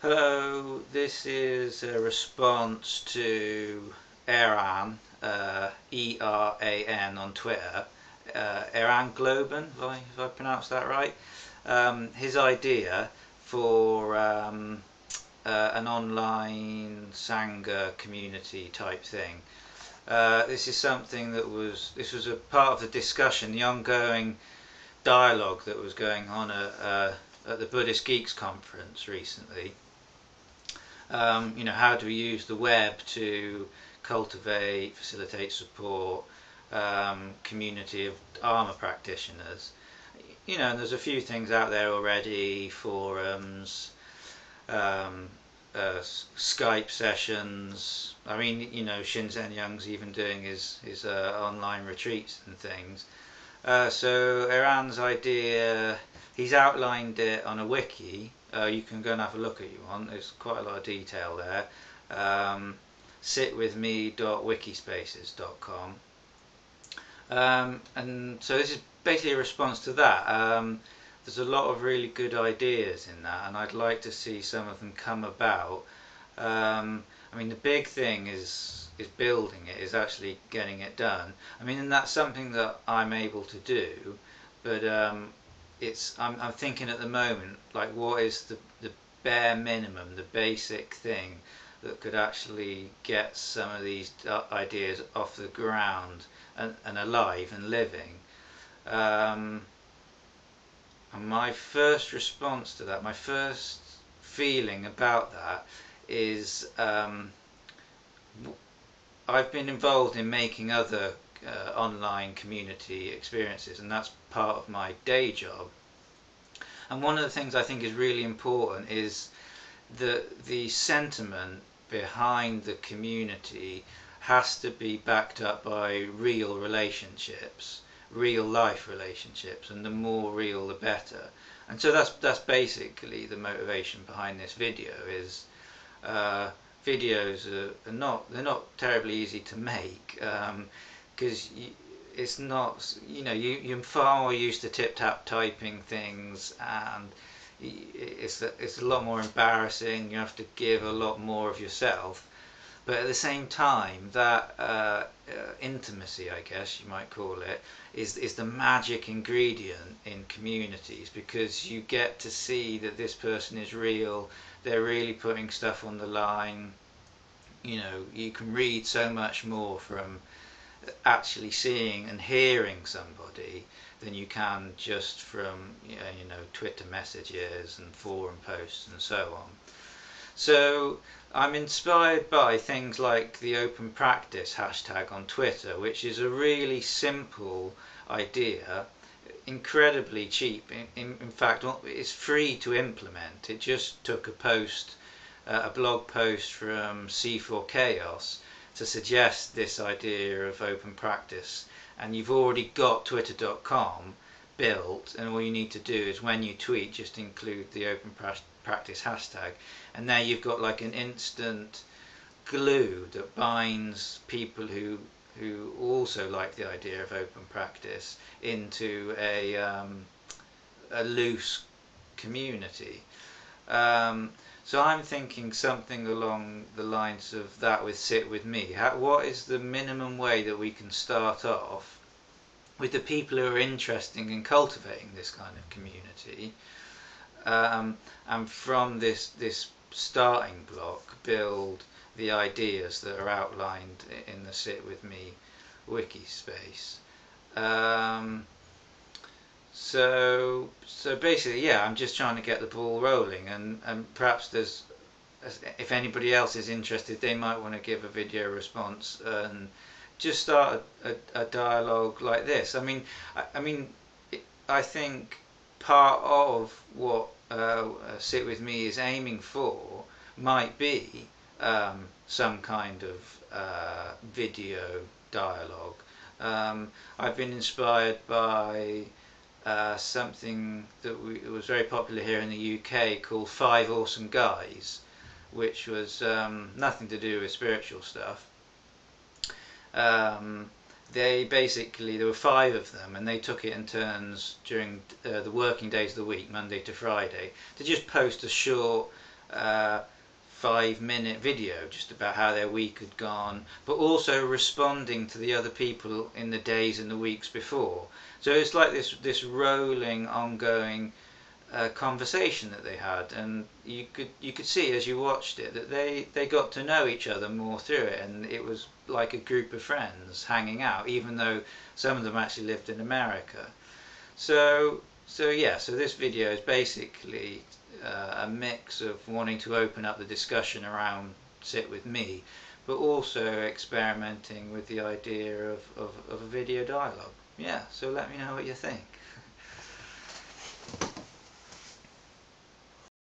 Hello, this is a response to Eran, E-R-A-N on Twitter, Eran Globen, if I pronounced that right. His idea for an online Sangha community type thing. This is something this was a part of the discussion, the ongoing dialogue that was going on at the Buddhist Geeks conference recently. How do we use the web to cultivate, facilitate, support community of Dharma practitioners? And there's a few things out there already, forums, Skype sessions. Shinzen Young's even doing his online retreats and things. So Iran's idea, he's outlined it on a wiki. You can go and have a look if you want. There's quite a lot of detail there. Sitwithme.wikispaces.com. And so this is basically a response to that. There's a lot of really good ideas in that, and I'd like to see some of them come about. The big thing is building it, is actually getting it done. And that's something that I'm able to do, but I'm thinking at the moment, like, what is the bare minimum, the basic thing that could actually get some of these ideas off the ground and alive and living. And my first response to that, my first feeling about that is I've been involved in making other online community experiences, and that's part of my day job. And one of the things I think is really important is the sentiment behind the community has to be backed up by real relationships, real life relationships, and the more real the better. And so that's basically the motivation behind this video. Is videos are not terribly easy to make, because it's not, you're far more used to tip-tap typing things, and it's a lot more embarrassing. You have to give a lot more of yourself, but at the same time, that intimacy, I guess you might call it, is the magic ingredient in communities, because you get to see that this person is real. They're really putting stuff on the line. You can read so much more from actually seeing and hearing somebody than you can just from Twitter messages and forum posts and so on. So I'm inspired by things like the open practice hashtag on Twitter, which is a really simple idea, incredibly cheap. In fact, it's free to implement. It just took a blog post from C4 Chaos to suggest this idea of open practice, and you've already got twitter.com built, and all you need to do is, when you tweet, just include the open practice hashtag, and there you've got like an instant glue that binds people who also like the idea of open practice into a loose community. So I'm thinking something along the lines of that with Sit With Me. What is the minimum way that we can start off with the people who are interested in cultivating this kind of community, and from this starting block build the ideas that are outlined in the Sit With Me wiki space. So basically, yeah, I'm just trying to get the ball rolling, and perhaps if anybody else is interested, they might want to give a video response and just start a dialogue like this. I think part of what Sit With Me is aiming for might be some kind of video dialogue. I've been inspired by something that was very popular here in the UK called Five Awesome Guys, which was nothing to do with spiritual stuff. There were 5 of them, and they took it in turns during the working days of the week, Monday to Friday, to just post a short uh, 5-minute video just about how their week had gone, but also responding to the other people in the days and the weeks before. So it's like this rolling, ongoing conversation that they had, and you could see as you watched it that they got to know each other more through it, and it was like a group of friends hanging out, even though some of them actually lived in America. So this video is basically a mix of wanting to open up the discussion around Sit With Me, but also experimenting with the idea of a video dialogue. Yeah, so let me know what you think.